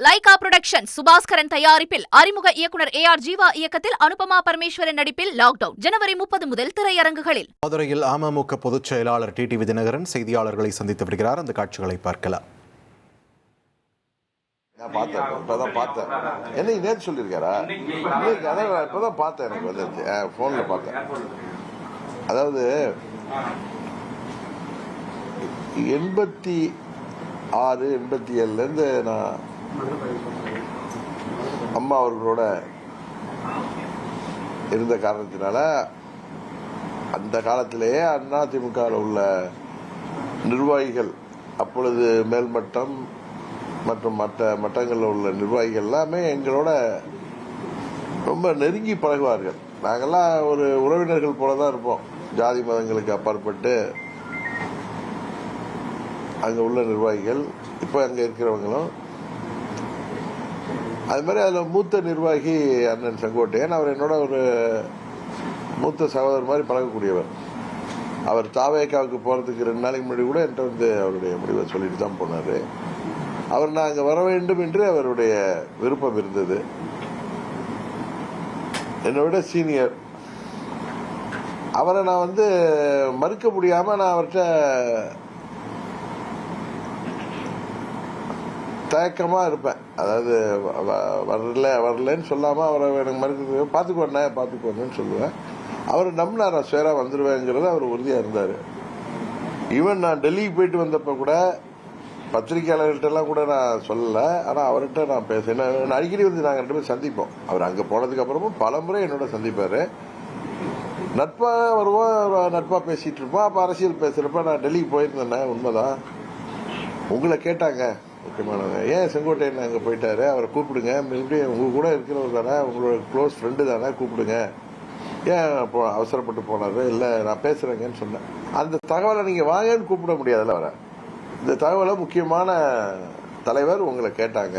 Lyca production Subaskaran தயாரிப்பில் அறிமுக இயக்குனர் AR ஜீவா இயக்கத்தில் அனுபமா பரமேஸ்வரன் நடிப்பில் லாக்டவுன் ஜனவரி 30 முதல் திரையரங்குகளில். மதுரையில் அமமுக பொதுச் செயலாளர் டிடிவி தினகரன் செய்தியாளர்களை சந்தித்து வருகிறார். அந்த காட்சிகளை பார்க்கலாம். நான் பார்த்தேன், இப்பதான் பார்த்தேன். என்ன நேற்று சொல்லியிருக்காரா? அதான் இப்பதான் பார்த்தேன், எனக்கு வந்துருச்சு, போன்ல பார்த்தேன். அதாவது 86, 87 நான் அம்மா அவர்களோட இருந்த காரணத்தினால அந்த காலத்திலேயே அதிமுக உள்ள நிர்வாகிகள், அப்பொழுது மேல்மட்டம் மற்றும் மற்ற மட்டங்களில் உள்ள நிர்வாகிகள் எல்லாமே எங்களோட ரொம்ப நெருங்கி பழகுவார்கள். நாங்கெல்லாம் ஒரு உறவினர்கள் போலதான் இருப்போம். ஜாதி மதங்களுக்கு அப்பாற்பட்டு அங்க உள்ள நிர்வாகிகள், இப்ப அங்க இருக்கிறவங்களும் அது மாதிரி. அதுல மூத்த நிர்வாகி அண்ணன் செங்கோட்டையன், அவர் என்னோட ஒரு மூத்த சகோதரர் மாதிரி பழகக்கூடியவர். அவர் தாவேக்காவுக்கு போறதுக்கு 2 நாளைக்கு முன்னாடி கூட என்கிட்ட வந்து அவருடைய முடிவை சொல்லிட்டு தான் போனாரு. அவர் நான் அங்க வர வேண்டும் என்று அவருடைய விருப்பம் இருந்தது. என்னை விட சீனியர். அவரை நான் வந்து மறுக்க முடியாம நான் அவர்கிட்ட தயக்கமா இருப்பேன். அதாவது வரலன்னு சொல்லாம அவரை எனக்கு மறுக்க பாத்துக்கோன்னு சொல்லுவேன். அவர் நம்பினாரா சேரா வந்துருவேங்கிறது அவர் உறுதியா இருந்தாரு. ஈவன் நான் டெல்லிக்கு போயிட்டு வந்தப்ப கூட பத்திரிகையாளர்கள்ட்ட எல்லாம் கூட நான் சொல்லல. ஆனா அவர்கிட்ட நான் பேசுறேன். அடிக்கடி வந்து நாங்க 2 பேரும் சந்திப்போம். அவர் அங்க போனதுக்கு அப்புறமும் பல முறை என்னோட சந்திப்பாரு. நட்பா வருவோம், நட்பா பேசிட்டு இருப்போம். அப்ப அரசியல் பேசுறப்ப நான் டெல்லிக்கு போயிருந்தேன், உண்மைதான். உங்களை கேட்டாங்க முக்கியமானவங்க, ஏன் செங்கோட்டையன் அங்க போயிட்டாரு, அவரை கூப்பிடுங்க, மறுபடியும் உங்க கூட இருக்கிறவர் தானே, உங்களோட க்ளோஸ் ஃப்ரெண்டு தானே, கூப்பிடுங்க, ஏன் அவசரப்பட்டு போனாரு, இல்ல நான் பேசுறேங்கன்னு சொன்னேன். அந்த தகவலை நீங்க வாங்கன்னு கூப்பிட முடியாதுல்ல அவரை. இந்த தகவலை முக்கியமான தலைவர் உங்களை கேட்டாங்க,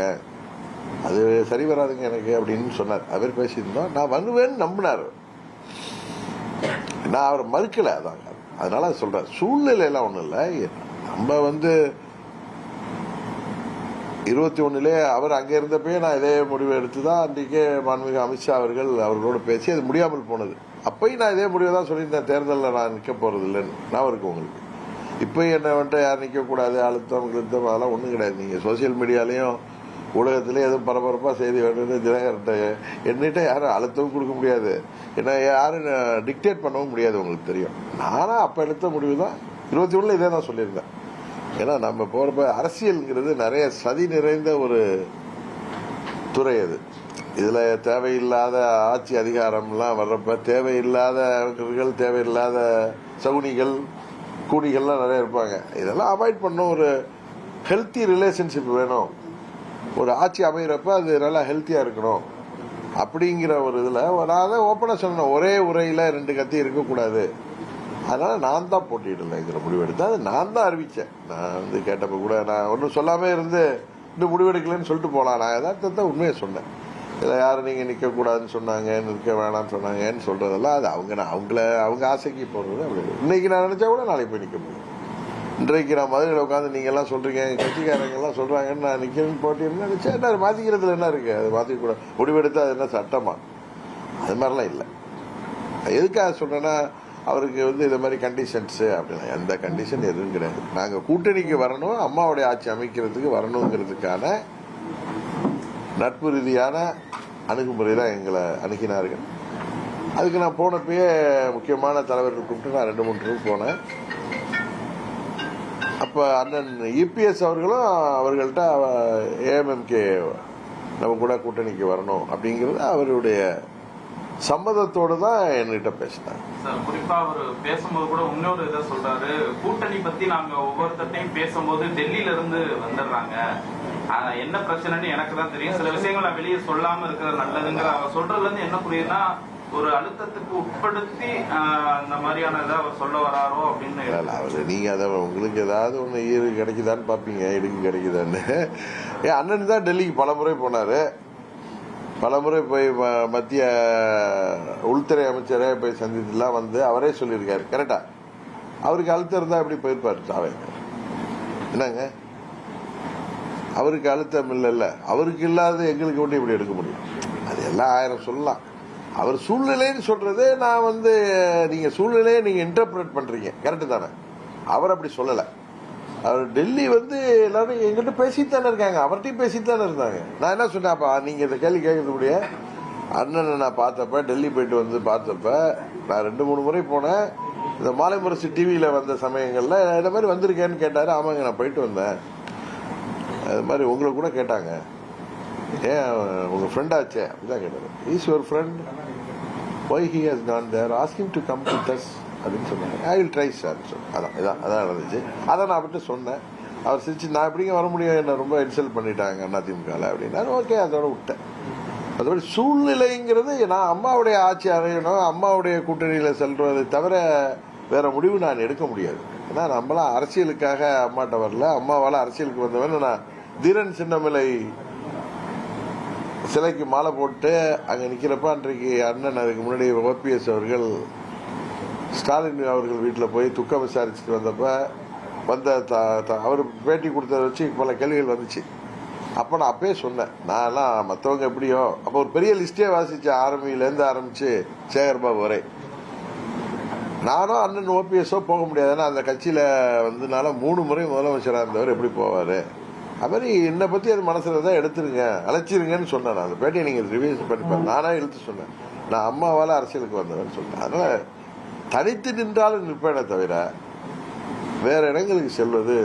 அது சரி வராதுங்க எனக்கு அப்படின்னு சொன்னார். அவர் பேசியிருந்தோம். நான் வருவேன்னு நம்பினார். நான் அவரை மறுக்கல. அதாங்க, அதனால சொல்றேன். சூழ்நிலை எல்லாம் ஒண்ணும் இல்லை. நம்ம வந்து 21 அவர் அங்க இருந்தப்பே நான் இதே முடிவு எடுத்துதான் அன்றைக்கே மாண்புமிகு அமித்ஷா அவர்களோட பேசி அது முடியாமல் போனது. அப்பயும் நான் இதே முடிவை தான் சொல்லியிருந்தேன், தேர்தலில் நான் நிக்க போறது இல்லைன்னு. நான் இருக்கு உங்களுக்கு. இப்பயும் என்ன வந்துட்டு யாரும் நிக்க கூடாது, அழுத்தம் அதெல்லாம் ஒண்ணும் கிடையாது. நீங்க சோசியல் மீடியாலையும் ஊடகத்திலயும் எதுவும் பரபரப்பா செய்தி வேணும்னு தினகரன்ட்ட என்னிட்ட யாரும் அழுத்தமும் கொடுக்க முடியாது, என்ன யாரும் டிக்டேட் பண்ணவும் முடியாது. உங்களுக்கு தெரியும். நானா அப்ப எடுத்த முடிவு தான் 21 இதே தான் சொல்லியிருந்தேன். ஏன்னா நம்ம போறப்ப அரசியல்ங்கிறது நிறைய சதி நிறைந்த ஒரு துறை. அது இதுல தேவையில்லாத ஆட்சி அதிகாரம்லாம் வர்றப்ப தேவையில்லாதவர்கள், தேவையில்லாத சகுனிகள், கூடிகள்லாம் நிறைய இருப்பாங்க. இதெல்லாம் அவாய்ட் பண்ணும். ஒரு ஹெல்த்தி ரிலேஷன்ஷிப் வேணும். ஒரு ஆட்சி அமைகிறப்ப அது நல்லா ஹெல்த்தியா இருக்கணும் அப்படிங்கிற ஒரு இதுல நான் தான் ஓப்பனா சொன்னேன், ஒரே உரையில 2 கத்தி இருக்கக்கூடாது. அதனால நான் தான் போட்டியிடலைங்கிற முடிவெடுத்து அது நான் தான் அறிவிச்சேன். நான் வந்து கேட்டப்ப கூட நான் ஒன்றும் சொல்லாம இருந்து இன்னும் முடிவெடுக்கலன்னு சொல்லிட்டு போலாம். நான் யதார்த்தத்தை உண்மையை சொன்னேன். இதில் யாரும் நீங்க நிக்க கூடாதுன்னு சொன்னாங்க, நிற்க வேணாம்னு சொன்னாங்கன்னு சொல்றதெல்லாம் அது அவங்க ஆசைக்கு போடுறது. அப்படி இன்னைக்கு நான் நினைச்சா கூட நாளைக்கு போய் நிக்க முடியும். இன்றைக்கு நான் மதுரையில் உட்காந்து நீங்க எல்லாம் சொல்றீங்க, கட்சிக்காரங்க எல்லாம் சொல்றாங்கன்னு நான் நிக்கணும்னு போட்டிருந்தேன். நினைச்சா மாத்திக்கிறதுல என்ன இருக்கு? அது மாத்திக்க கூட முடிவெடுத்தா அது என்ன சட்டமா? அது மாதிரிலாம் இல்லை. எதுக்காக சொல்றேன்னா, அவருக்கு வந்து இந்த மாதிரி கண்டிஷன்ஸ் அப்படின்னா எந்த கண்டிஷன் எதுவும் கிடையாது. நாங்க கூட்டணிக்கு வரணும், அம்மாவுடைய ஆட்சி அமைக்கிறதுக்கு வரணுங்கிறதுக்கான நட்பு ரீதியான அணுகுமுறை தான் எங்களை அணுகினார்கள். அதுக்கு நான் போனப்பயே முக்கியமான தலைவர்கள் கூப்பிட்டு நான் 2-3 ரூபா போனேன். அப்ப அண்ணன் EPS அவர்களும் அவர்கள்ட்ட AMMK நம்ம கூட கூட்டணிக்கு வரணும் அப்படிங்கிறது அவருடைய சம்மதத்தோடு தான் என்கிட்ட பேசினாங்க. குறிப்பா அவர் பேசும்போது கூட இன்னொரு இதை சொல்றாரு, கூட்டணி பத்தி நாங்க ஒவ்வொருத்தையும் பேசும்போது டெல்லியில இருந்து வந்துடுறாங்க, என்ன பிரச்சனைன்னு எனக்கு தான் தெரியும், சில விஷயங்கள் நான் வெளியே சொல்லாம இருக்கிறது நல்லதுங்கிற அவர் சொல்றதுல இருந்து என்ன புரியுதுன்னா, ஒரு அழுத்தத்துக்கு உட்படுத்தி அந்த மாதிரியான இதை அவர் சொல்ல வராரோ அப்படின்னு. அவரு நீங்க அதை உங்களுக்கு ஏதாவது ஒண்ணு ஈடு கிடைக்குதான்னு பாப்பீங்க, இடுக்கு கிடைக்குதான்னு. என் அண்ணன் தான் டெல்லிக்கு பலமுறை போனாரு. பலமுறை போய் மத்திய உள்துறை அமைச்சரே போய் சந்தித்துலாம் வந்து அவரே சொல்லியிருக்காரு. கரெக்டா? அவருக்கு அழுத்தம் இருந்தா எப்படி போயிருப்பாரு தாவே? என்னங்க அவருக்கு அழுத்தம் இல்லைல்ல, அவருக்கு இல்லாத எங்களுக்கு மட்டும் இப்படி எடுக்க முடியும்? அது எல்லாம் 1000 சொல்லலாம். அவர் சூழ்நிலைன்னு சொல்றது நான் வந்து நீங்க சூழ்நிலையை நீங்க இன்டர்பிரட் பண்றீங்க, கரெக்டு தானே? அவர் அப்படி சொல்லலை. அவர் டெல்லி வந்து எல்லாரும் எங்கிட்ட பேசிட்டு தானே இருக்காங்க, அவர்கிட்டையும் பேசிட்டு தானே இருந்தாங்க. நான் என்ன சொன்னேன்ப்பா, நீங்க இந்த கேள்வி கேட்கறதுக்கூடிய அண்ணனை நான் பார்த்தப்ப, டெல்லி போயிட்டு வந்து பார்த்தப்ப, நான் 2-3 முறை போனேன். இந்த மாலை முரசு டிவியில வந்த சமயங்கள்ல இந்த மாதிரி வந்திருக்கேன்னு கேட்டாரு. ஆமாங்க நான் போயிட்டு வந்தேன். அது மாதிரி உங்களை கூட கேட்டாங்க, ஏன் உங்க ஃப்ரெண்ட் ஆச்சே அப்படிதான் கேட்டாரு. Is your friend, why he has gone there, ask him to come with us அப்படின்னு சொன்னாங்க. I will try sir. அதான் நடந்துச்சு. அதை நான் அவர்கிட்ட சொன்னேன். அவர் சிரிச்சு, நான் எப்படிங்க வர முடியும், என்ன ரொம்ப இன்சல்ட் பண்ணிட்டாங்க அதிமுகவில் அப்படின்னா. ஓகே, அதோட விட்டேன். அதோட சூழ்நிலைங்கிறது நான் அம்மாவுடைய ஆட்சி அறையணும், அம்மாவுடைய கூட்டணியில் செல்வதை தவிர வேற முடிவு நான் எடுக்க முடியாது. ஏன்னா நம்மளாம் அரசியலுக்காக அம்மாட்ட வரல, அம்மாவால் அரசியலுக்கு வந்தவன். நான் தீரன் சின்னமலை சிலைக்கு மாலை போட்டு அங்கே நிற்கிறப்ப அன்றைக்கு அண்ணன், அதுக்கு முன்னாடி ஓபிஎஸ் அவர்கள் ஸ்டாலின் அவர்கள் வீட்டில் போய் துக்கம் விசாரிச்சுட்டு வந்தப்ப அவர் பேட்டி கொடுத்ததை வச்சு பல கேள்விகள் வந்துச்சு. அப்போ நான் அப்பயே சொன்னேன், நான்லாம் மற்றவங்க எப்படியோ, அப்போ ஒரு பெரிய லிஸ்டே வாசிச்சேன், ஆர்மியிலேருந்து ஆரம்பிச்சு சேகர்பாபு வரை. நானும் அண்ணன் ஓபிஎஸ்ஸோ போக முடியாது, ஏன்னா அந்த கட்சியில் வந்துனால 3 முறை முதலமைச்சராக இருந்தவர் எப்படி போவார். அது மாதிரி என்னை பற்றி அது மனசில் தான் எடுத்துருங்க, அழைச்சிருங்கன்னு சொன்னேன். நான் அந்த பேட்டியை நீங்கள் ரிவியூஸ் பண்ணிப்பேன். நானே இழுத்து சொன்னேன், நான் அம்மாவால் அரசியலுக்கு வந்தவன்னு சொன்னேன். அதனால் தனித்து நின்றாலும் நிற்பேனே தவிர வேற இடங்களுக்கு செல்வது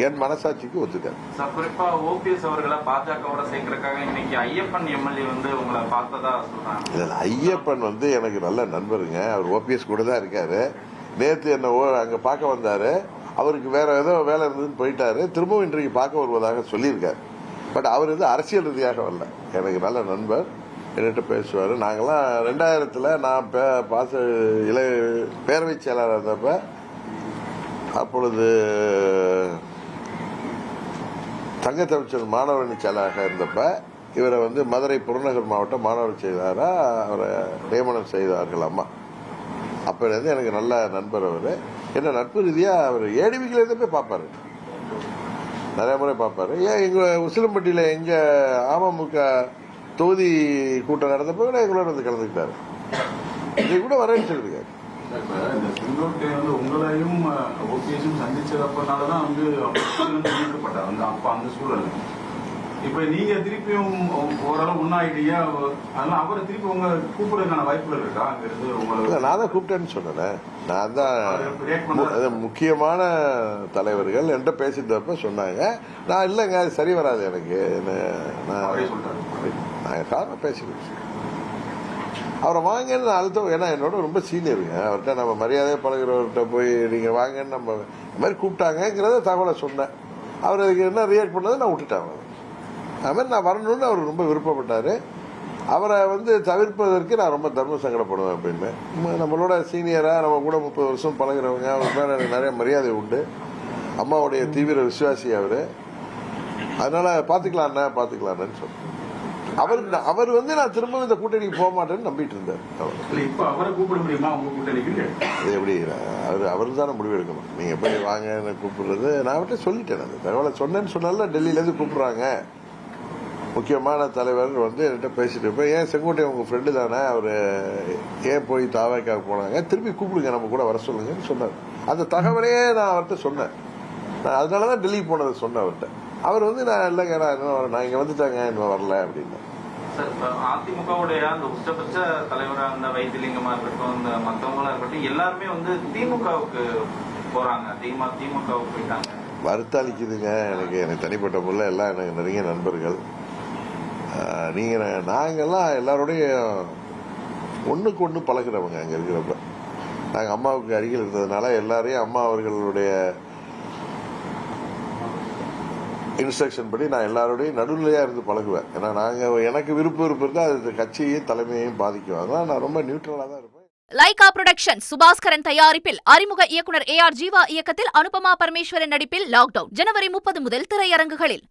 என் மனசாட்சிக்கு ஒத்துக்காது. குறிப்பா ஓபிஎஸ் அவர்களை பாஜகவோட சேர்க்கறதுக்காக இன்னைக்கு ஐயப்பன் எம்எல்ஏ வந்து உங்களை பார்த்ததா சொல்றாங்க. இல்ல, ஐயப்பன் வந்து எனக்கு நல்ல நண்பருங்க. அவர் ஓபிஎஸ் கூட தான் இருக்காரு. நேற்று என்ன அங்க பார்க்க வந்தாரு. அவருக்கு வேற ஏதோ வேலை இருந்ததுன்னு போயிட்டாரு. திரும்பவும் இன்றைக்கு பார்க்க வருவதாக சொல்லியிருக்காரு. பட் அவர் வந்து அரசியல் ரீதியாக வரல. எனக்கு நல்ல நண்பர், என்கிட்ட பேசுவார். நாங்கெல்லாம் 2000 நான் பேரவை செயலாளர் இருந்தப்ப, அப்பொழுது தங்கத்தமிச்சர் மாணவரணி செயலாளராக இருந்தப்ப இவரை வந்து மதுரை புறநகர் மாவட்ட மாணவர் செயலாளராக அவரை நியமனம் செய்தார்கள் அம்மா. அப்போலேருந்து எனக்கு நல்ல நண்பர். அவர் என்ன நட்பு ரீதியாக அவர் ஏடிவிக்கிலேருந்து போய் பார்ப்பாரு, நிறைய முறை பார்ப்பாரு. ஏன் எங்கள் உசிலம்பட்டியில் எங்கள் அமமுக தொகுதி கூட்டம் நடந்தப்போ கூட எங்களோட வந்து கலந்துக்கிட்டாரு. இதை கூட வரேன்னு சொல்லியிருக்காரு. உங்களையும் ஓபிஎஸும் சந்திச்சதப்பனாலதான் வந்து நீக்கப்பட்டார் அந்த சூழல். இப்ப நீங்க திருப்பியும் ஓரளவு ஒன்னாயிட்டீங்க, அதனால அவரை திருப்பி உங்க கூப்பிடுறதுக்கான வாய்ப்புகள் இருக்கா? அங்க இருந்து உங்களை நான் தான் கூப்பிட்டேன்னு சொன்னேன். நான் தான் முக்கியமான தலைவர்கள் என்கிட்ட பேசிட்டப்ப சொன்னாங்க. நான் இல்லைங்க அது சரி வராது எனக்கு, நான் காரணம் பேசிக்கிட்டு அவரை வாங்கன்னு நான் அழுத்தம். ஏன்னா என்னோட ரொம்ப சீனியருங்க. அவர்கிட்ட நம்ம மரியாதையை பழகிறவர்கிட்ட போய் நீங்கள் வாங்கன்னு நம்ம இந்த மாதிரி கூப்பிட்டாங்கிறத தகவலை சொன்னேன். அவர் அதுக்கு என்ன ரியாக்ட் பண்ணதை நான் விட்டுட்டேன். அது மாதிரி நான் வரணும்னு அவர் ரொம்ப விருப்பப்பட்டார். அவரை வந்து தவிர்ப்பதற்கு நான் ரொம்ப தர்ம சங்கடப்படுவேன். எப்பயுமே நம்மளோட சீனியராக நம்ம கூட 30 வருஷம் பழகிறவங்க, அவர் மேலே எனக்கு நிறைய மரியாதை உண்டு. அம்மாவுடைய தீவிர விசுவாசி அவர். அதனால பார்த்துக்கலான்னு சொன்னேன். அவர் வந்து நான் திரும்ப இந்த கூட்டணிக்கு போக மாட்டேன்னு நம்பிட்டு இருந்தார். அவரை கூப்பிட முடியுமா உங்க கூட்டணிக்கு? அது எப்படி, அவரு தானே முடிவு எடுக்கணும். நீங்க போய் வாங்க கூப்பிடுறது, நான் அவர்கிட்ட சொல்லிட்டேன். அந்த தகவலை சொன்னேன்னு சொன்னால டெல்லியிலேருந்து கூப்பிடுறாங்க முக்கியமான தலைவர் வந்து என்கிட்ட பேசிட்டு இருப்பேன். ஏன் செங்கோட்டை உங்க ஃப்ரெண்டு தானே, அவர் ஏன் போய் தாவாக்காக போனாங்க, திருப்பி கூப்பிடுங்க, நம்ம கூட வர சொல்லுங்கன்னு சொன்னார். அந்த தகவலையே நான் அவர்கிட்ட சொன்னேன். நான் அதனாலதான் டெல்லி போனதை சொன்னேன் அவர்கிட்ட. அவர் வந்து நான் இல்லைங்க, நான் இங்க வந்துட்டாங்க, இன்னும் வரல அப்படின்னு. அதிமுகவுடைய அந்த உச்சபட்ச தலைவரா அந்த வைத்திலிங்கமா இருக்கட்டும், இந்த மற்றவங்களா இருக்கட்டும், எல்லாருமே வந்து திமுகவுக்கு போறாங்க, திமுகவுக்கு போயிட்டாங்க. வருத்தாளிக்குதுங்க. எனக்கு தனிப்பட்ட முறையில் எல்லாம் எனக்கு நிறைய நண்பர்கள். நாங்கெல்லாம் எல்லாரோடையும் ஒண்ணுக்கு ஒண்ணு பழகிறவங்க. அங்க இருக்கிறப்ப நாங்கள் அம்மாவுக்கு அருகில் இருந்ததுனால எல்லாரையும் அம்மா அவர்களுடைய இன்ஸ்ட்ரக்ஷன் படி நான் எல்லாரோடையும் நடுநிலையா இருந்து பழகுவேன். ஏன்னா எனக்கு விருப்பம் இருந்தால் அது கட்சியையும் தலைமையையும் பாதிக்கும். அதனால நான் ரொம்ப நியூட்ரலா தான் இருப்பேன். லைகா புரொடக்ஷன் சுபாஸ்கரன் தயாரிப்பில் அறிமுக இயக்குனர் AR ஜீவா இயக்கத்தில் அனுபமா பரமேஸ்வரன் நடிப்பில் லாக்டவுன் ஜனவரி 30 முதல் திரையரங்குகளில்.